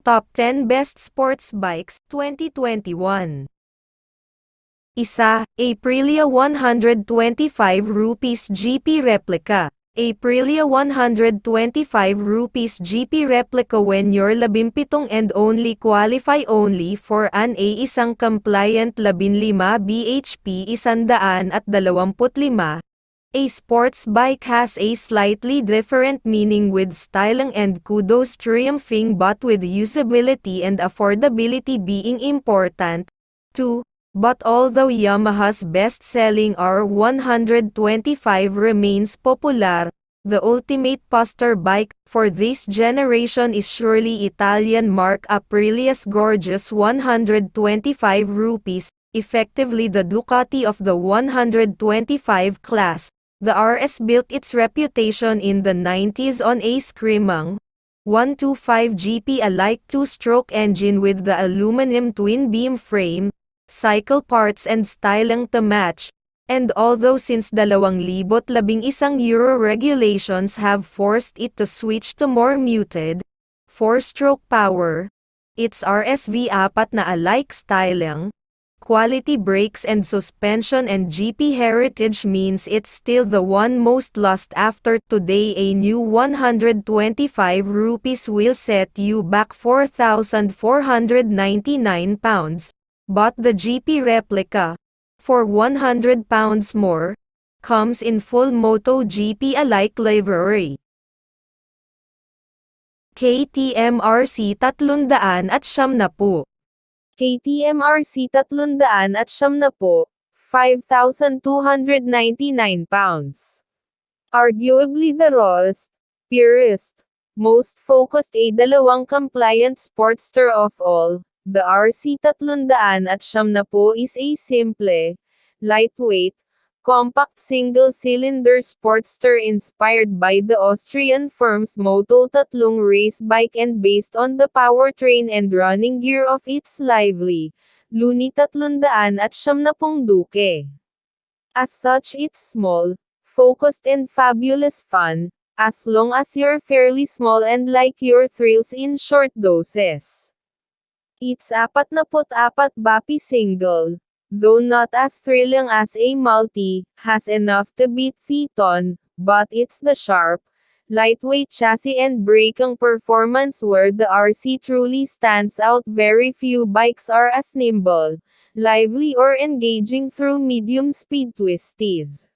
Top 10 Best Sports Bikes, 2021. Isa, Aprilia 125 rupees GP Replica. Aprilia 125 rupees GP Replica. When you're 17 and only qualify only for an A, isang compliant 15 bhp 125. A sports bike has a slightly different meaning with styling and kudos triumphing, but with usability and affordability being important, too. But although Yamaha's best-selling R125 remains popular, the ultimate poster bike for this generation is surely Italian marque Aprilia's gorgeous 125 rupees, effectively the Ducati of the 125 class. The RS built its reputation in the 90s on a screaming 125 GP, a like two-stroke engine with the aluminum twin-beam frame, cycle parts and styling to match. And although since 2011 Euro regulations have forced it to switch to more muted, 4-stroke power, its RSV4 na alike styling, quality brakes and suspension and GP heritage means it's still the one most lost after. Today a new 125 rupees will set you back £4,499, but the GP Replica, for £100 more, comes in full MotoGP alike livery. KTM RC 370. KTM RC 370, £5,299. Arguably the rawest, purest, most focused A2 compliant sportster of all, the RC 370 is a simple, lightweight, compact single-cylinder sportster inspired by the Austrian firm's Moto3 race bike and based on the powertrain and running gear of its lively, Luni 370 Duke. As such, it's small, focused and fabulous fun, as long as you're fairly small and like your thrills in short doses. It's 44 bp single, though not as thrilling as a multi, has enough to beat Theton, but it's the sharp, lightweight chassis and braking performance where the RC truly stands out. Very few bikes are as nimble, lively or engaging through medium-speed twisties.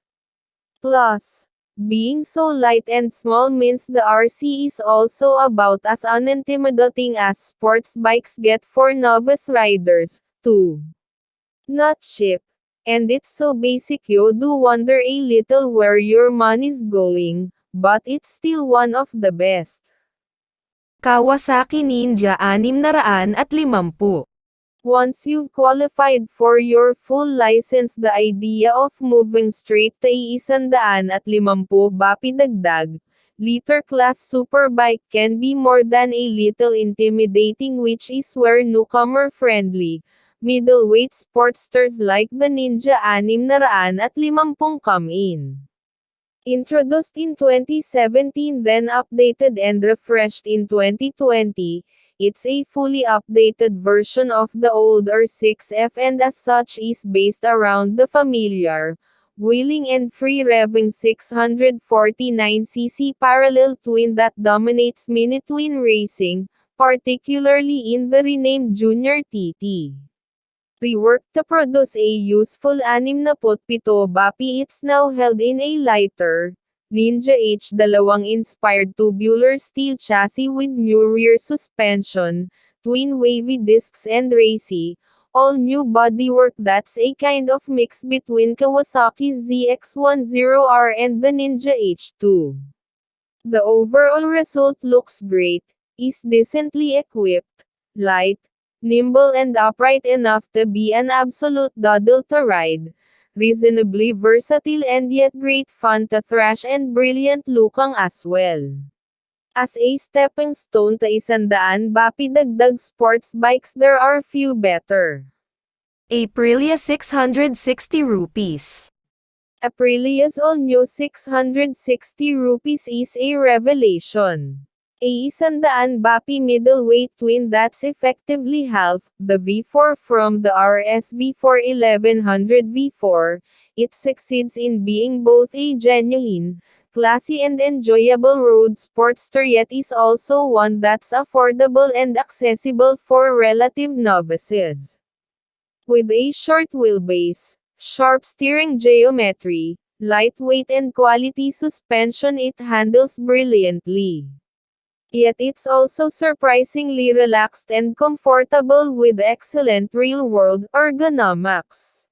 Plus, being so light and small means the RC is also about as unintimidating as sports bikes get for novice riders, too. Not cheap, and it's so basic you do wonder a little where your money's going, but it's still one of the best. Kawasaki Ninja 650. Once you've qualified for your full license, the idea of moving straight to a 150 bp dagdag, liter class superbike can be more than a little intimidating, which is where newcomer-friendly, middleweight sportsters like the Ninja 650 come in. Introduced in 2017 then updated and refreshed in 2020, it's a fully updated version of the older 6F and as such is based around the familiar, wheeling and free-revving 649cc parallel twin that dominates mini-twin racing, particularly in the renamed Junior TT. Reworked to produce a useful 67 bp, it's now held in a lighter, Ninja H2 inspired tubular steel chassis with new rear suspension, twin wavy discs and racy, all-new bodywork that's a kind of mix between Kawasaki ZX-10R and the Ninja H2. The overall result looks great, is decently equipped, light, nimble and upright enough to be an absolute doddle to ride, reasonably versatile and yet great fun to thrash and brilliant looking as well. As a stepping stone to 100 bp dagdag sports bikes, there are few better. Aprilia 660 rupees. Aprilia's all-new 660 rupees is a revelation. A 100 bapi middleweight twin that's effectively half the V4 from the RS V4 1100 V4, it succeeds in being both a genuine, classy and enjoyable road sportster yet is also one that's affordable and accessible for relative novices. With a short wheelbase, sharp steering geometry, lightweight and quality suspension, it handles brilliantly. Yet it's also surprisingly relaxed and comfortable with excellent real-world ergonomics.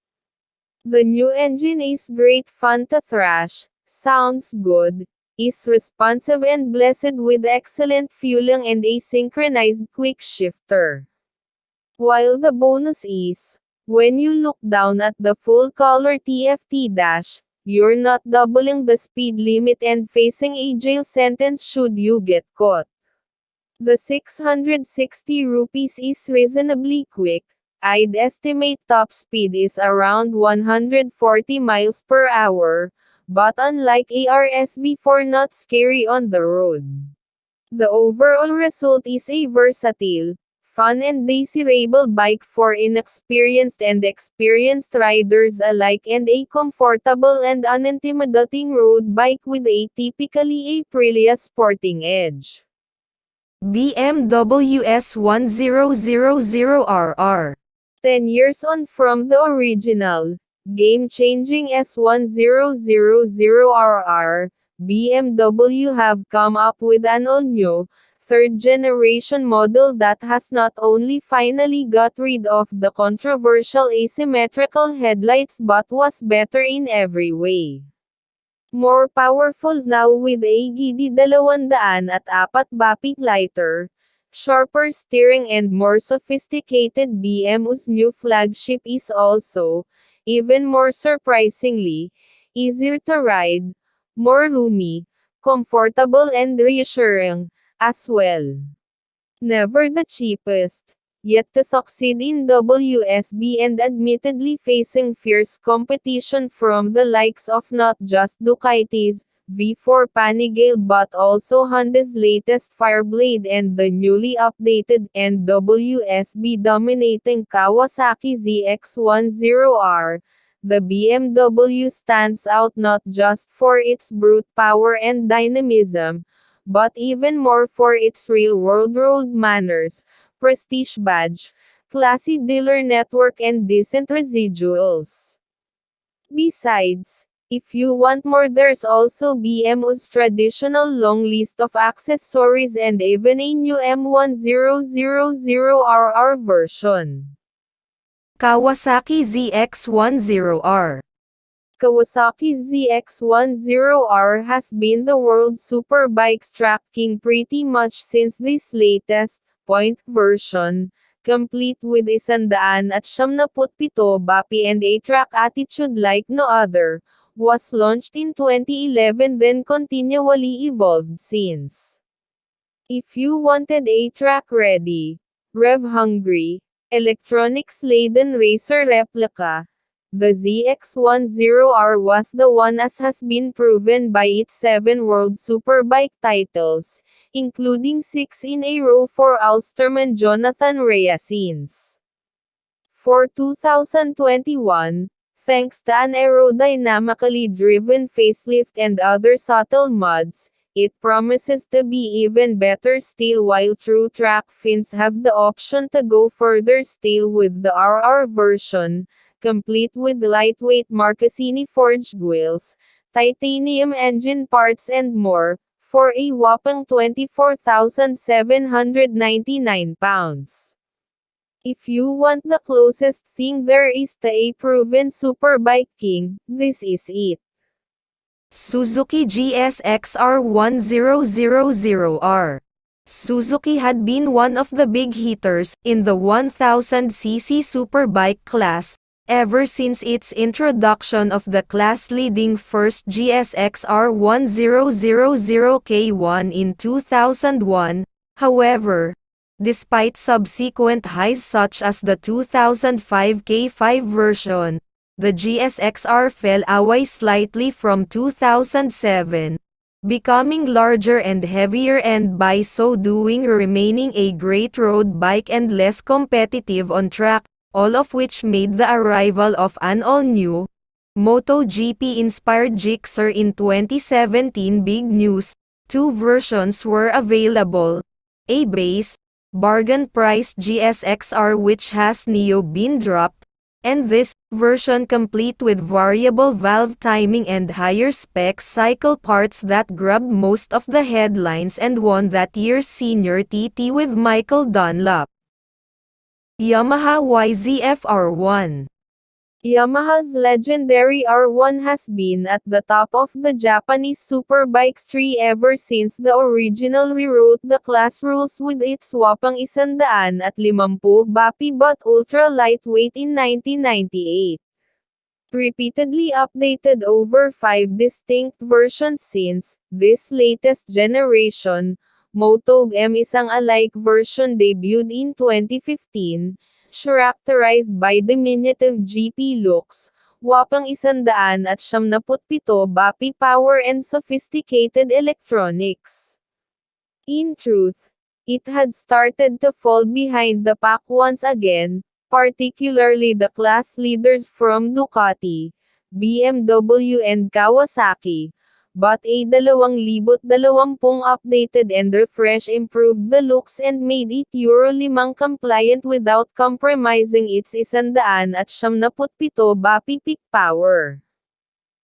The new engine is great fun to thrash, sounds good, is responsive and blessed with excellent fueling and a synchronized quick shifter. While the bonus is, when you look down at the full-color TFT dash, you're not doubling the speed limit and facing a jail sentence should you get caught. The 660 rupees is reasonably quick. I'd estimate top speed is around 140 miles per hour, but unlike ARS V4 not scary on the road. The overall result is a versatile, fun and desirable bike for inexperienced and experienced riders alike and a comfortable and unintimidating road bike with a typically Aprilia sporting edge. BMW S1000RR. 10 years on from the original, game-changing S1000RR, BMW have come up with an all-new, third-generation model that has not only finally got rid of the controversial asymmetrical headlights but was better in every way. More powerful now with a gidi 204 bapik lighter, sharper steering and more sophisticated. BMW's new flagship is also, even more surprisingly, easier to ride, more roomy, comfortable and reassuring, as well. Never the cheapest, yet to succeed in WSB and admittedly facing fierce competition from the likes of not just Ducati's V4 Panigale but also Honda's latest Fireblade and the newly updated and WSB dominating Kawasaki ZX-10R, the BMW stands out not just for its brute power and dynamism, but even more for its real-world road manners, prestige badge, classy dealer network and decent residuals. Besides, if you want more, there's also BMW's traditional long list of accessories and even a new M1000RR version. Kawasaki ZX-10R. Kawasaki ZX-10R has been the world's superbikes track king pretty much since this latest, point version, complete with 197 bapi and a track attitude like no other, was launched in 2011 then continually evolved since. If you wanted a track-ready, rev-hungry, electronics-laden racer replica, the ZX-10R was the one, as has been proven by its 7 World Superbike titles, including 6 in a row for Ulsterman Jonathan Reyesins. For 2021, thanks to an aerodynamically driven facelift and other subtle mods, it promises to be even better still, while true track fans have the option to go further still with the RR version, complete with lightweight Marcassini forged wheels, titanium engine parts and more, for a whopping £24,799. If you want the closest thing there is to a proven superbike king, this is it. Suzuki GSX-R 1000R. Suzuki had been one of the big hitters in the 1000cc superbike class, ever since its introduction of the class-leading first GSX-R 1000K1 in 2001, however, despite subsequent highs such as the 2005 K5 version, the GSX-R fell away slightly from 2007, becoming larger and heavier and by so doing remaining a great road bike and less competitive on track, all of which made the arrival of an all-new MotoGP-inspired Gixxer in 2017 big news. Two versions were available. A base, bargain-priced GSXR which has now been dropped, and this version complete with variable valve timing and higher spec cycle parts that grabbed most of the headlines and won that year's Senior TT with Michael Dunlop. Yamaha YZF-R1. Yamaha's legendary R1 has been at the top of the Japanese superbikes tree ever since the original rewrote the class rules with its whopping 150 bapi but ultra lightweight in 1998. Repeatedly updated over 5 distinct versions since, this latest generation, Moto M isang alike version debuted in 2015, characterized by diminutive GP looks, wapang 177 bapi power and sophisticated electronics. In truth, it had started to fall behind the pack once again, particularly the class leaders from Ducati, BMW and Kawasaki, but a 2020 updated and refresh improved the looks and made it Euro 5 compliant without compromising its 177 bapi peak power.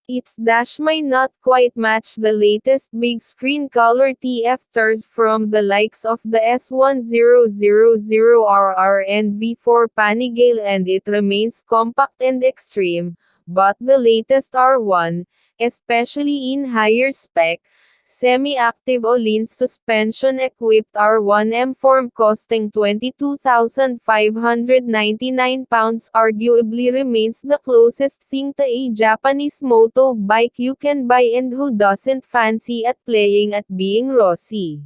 Its dash may not quite match the latest big screen color TFTers from the likes of the S1000RR and V4 Panigale and it remains compact and extreme, but the latest R1, especially in higher spec, semi-active all-in suspension-equipped R1M form costing £22,599 arguably remains the closest thing to a Japanese moto bike you can buy and who doesn't fancy at playing at being Rossi.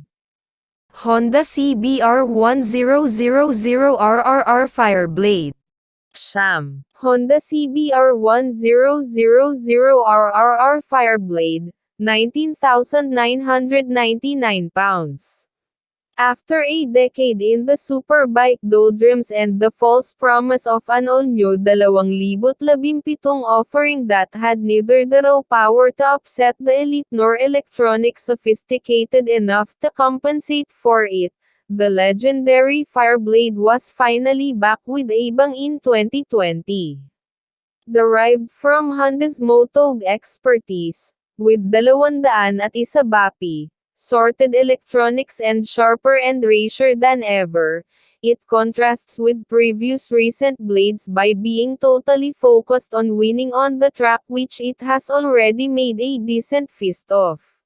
Honda CBR1000RRR Fireblade. Sham. Honda CBR1000RRR Fireblade, £19,999. After a decade in the superbike doldrums and the false promise of an all-new 2017 offering that had neither the raw power to upset the elite nor electronic sophisticated enough to compensate for it, the legendary Fireblade was finally back with a bang in 2020. Derived from Honda's Moto expertise, with 201 bapi, sorted electronics and sharper and racier than ever, it contrasts with previous recent blades by being totally focused on winning on the track which it has already made a decent fist of.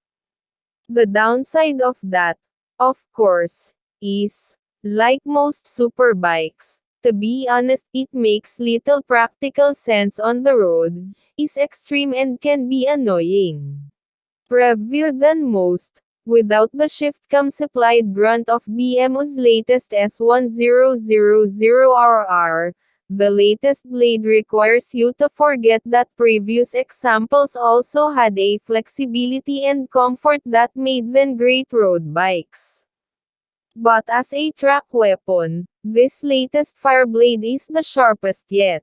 The downside of that, of course, is, like most superbikes, to be honest it makes little practical sense on the road, is extreme and can be annoying. Revier than most, without the shift cam supplied grunt of BMW's latest S1000RR, the latest blade requires you to forget that previous examples also had a flexibility and comfort that made them great road bikes. But as a track weapon, this latest Fireblade is the sharpest yet.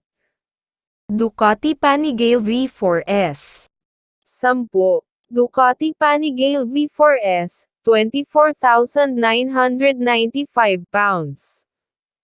Ducati Panigale V4S. 10. Ducati Panigale V4S, £24,995.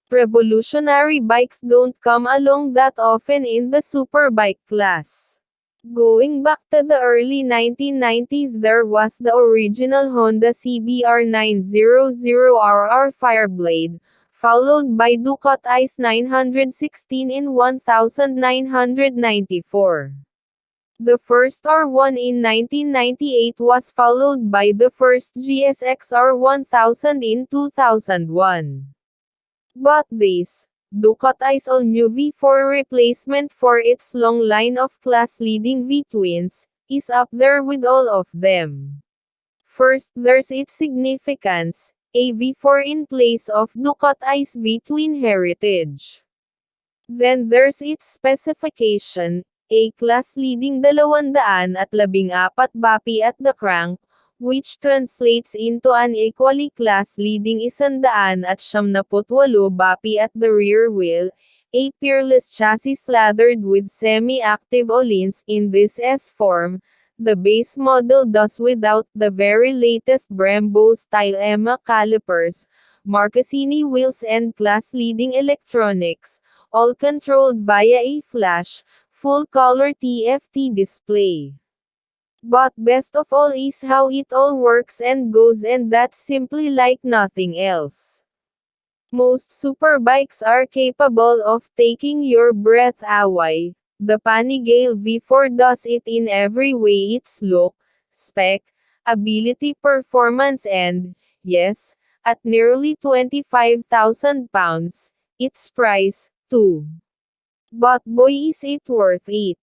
Revolutionary bikes don't come along that often in the superbike class. Going back to the early 1990s there was the original Honda CBR 900RR Fireblade, followed by Ducati's 916 in 1994. The first R1 in 1998 was followed by the first GSX-R 1000 in 2001. But this, Ducati's all-new V4 replacement for its long line of class-leading V-twins, is up there with all of them. First there's its significance, a V4 in place of Ducati's V-twin heritage. Then there's its specification, a class-leading 214 bapi at the crank, which translates into an equally class-leading 178 bapi at the rear wheel, a peerless chassis slathered with semi-active olins in this S-form. The base model does without the very latest Brembo-style EMA calipers, Marcassini wheels and class-leading electronics, all controlled via a flash, full-color TFT display. But best of all is how it all works and goes, and that's simply like nothing else. Most superbikes are capable of taking your breath away. The Panigale V4 does it in every way: its look, spec, ability, performance, and, yes, at nearly £25,000, its price, too. But boy is it worth it.